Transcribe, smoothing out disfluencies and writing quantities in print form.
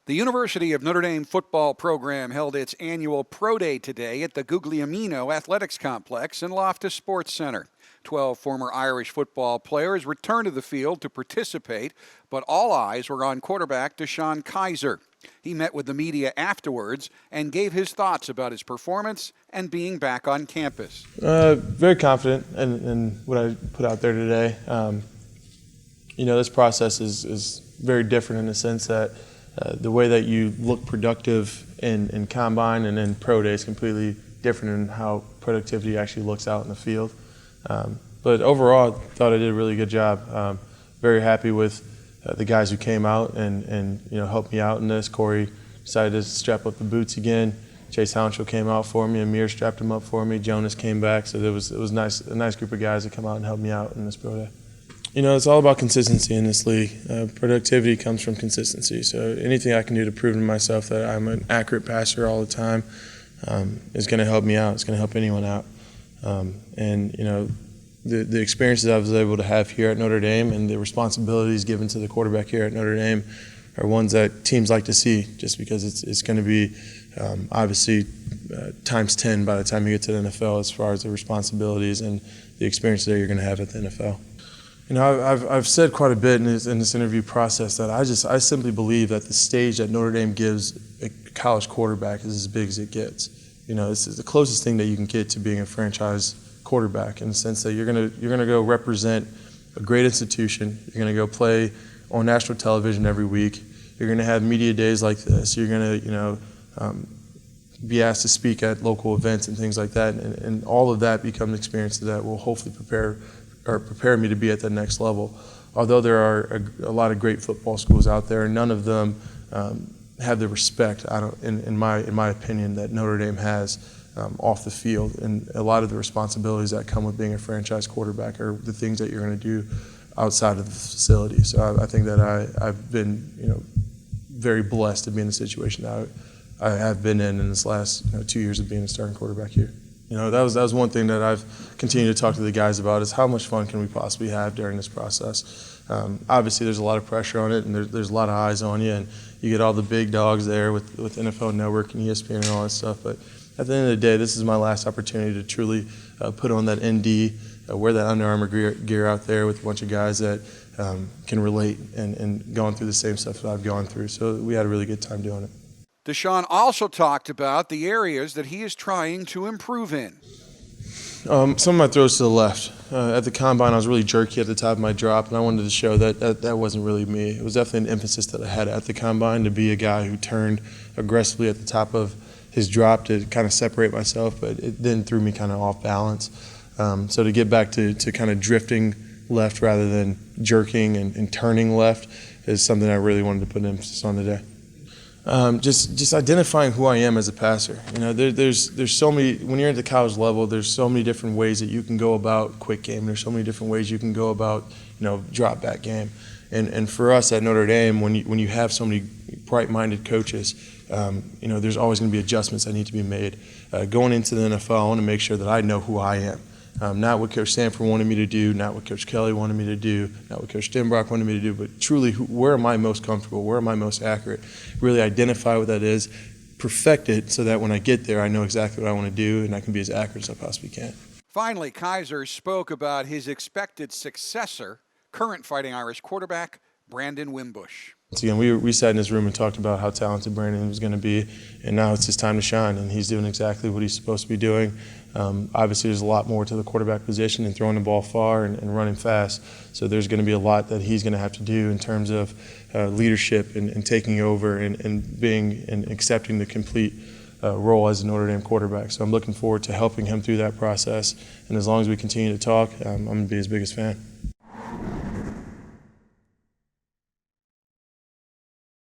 The University of Notre Dame football program held its annual Pro Day today at the Guglielmino Athletics Complex in Loftus Sports Center. 12 former Irish football players returned to the field to participate, but all eyes were on quarterback DeShone Kizer. He met with the media afterwards and gave his thoughts about his performance and being back on campus. Very confident in what I put out there today. This process is very different in the sense that the way that you look productive in combine and in pro day is completely different in how productivity actually looks out in the field. But overall, I thought I did a really good job. Very happy with the guys who came out and helped me out in this. Corey decided to strap up the boots again. Chase Hounshaw came out for me. Amir strapped him up for me. Jonas came back. So it was a nice group of guys that come out and helped me out in this pro day. It's all about consistency in this league. Productivity comes from consistency. So anything I can do to prove to myself that I'm an accurate passer all the time is going to help me out. It's going to help anyone out. The experiences I was able to have here at Notre Dame and the responsibilities given to the quarterback here at Notre Dame are ones that teams like to see, just because it's going to be obviously times 10 by the time you get to the NFL as far as the responsibilities and the experience that you're going to have at the NFL. I've said quite a bit in this interview process that I simply believe that the stage that Notre Dame gives a college quarterback is as big as it gets. This is the closest thing that you can get to being a franchise quarterback, in the sense that you're gonna go represent a great institution. You're gonna go play on national television every week. You're gonna have media days like this. You're gonna be asked to speak at local events and things like that, and all of that becomes experiences that will hopefully prepare me to be at the next level. Although there are a lot of great football schools out there, none of them have the respect, in my opinion, that Notre Dame has off the field. And a lot of the responsibilities that come with being a franchise quarterback are the things that you're going to do outside of the facility. So I think that I've been very blessed to be in the situation that I have been in this last 2 years of being a starting quarterback here. That was one thing that I've continued to talk to the guys about, is how much fun can we possibly have during this process. Obviously, there's a lot of pressure on it, and there's a lot of eyes on you, and you get all the big dogs there with NFL Network and ESPN and all that stuff. But at the end of the day, this is my last opportunity to truly put on that ND, wear that Under Armour gear out there with a bunch of guys that can relate and going through the same stuff that I've gone through. So we had a really good time doing it. DeShone also talked about the areas that he is trying to improve in. Some of my throws to the left. At the combine, I was really jerky at the top of my drop, and I wanted to show that wasn't really me. It was definitely an emphasis that I had at the combine, to be a guy who turned aggressively at the top of his drop to kind of separate myself, but it then threw me kind of off balance. So to get back to kind of drifting left rather than jerking and turning left is something I really wanted to put an emphasis on today. Just identifying who I am as a passer. There's so many, when you're at the college level, there's so many different ways that you can go about quick game. There's so many different ways you can go about, drop back game. And for us at Notre Dame, when you have so many bright-minded coaches, there's always going to be adjustments that need to be made. Going into the NFL, I want to make sure that I know who I am. Not what Coach Sanford wanted me to do, not what Coach Kelly wanted me to do, not what Coach Denbrock wanted me to do, but truly where am I most comfortable, where am I most accurate, really identify what that is, perfect it so that when I get there I know exactly what I want to do and I can be as accurate as I possibly can. Finally, Kizer spoke about his expected successor, current Fighting Irish quarterback Brandon Wimbush. Once again, we sat in this room and talked about how talented Brandon was going to be, and now it's his time to shine, and he's doing exactly what he's supposed to be doing. Obviously, there's a lot more to the quarterback position and throwing the ball far and running fast, so there's going to be a lot that he's going to have to do in terms of leadership and taking over and being and accepting the complete role as a Notre Dame quarterback. So I'm looking forward to helping him through that process, and as long as we continue to talk, I'm going to be his biggest fan.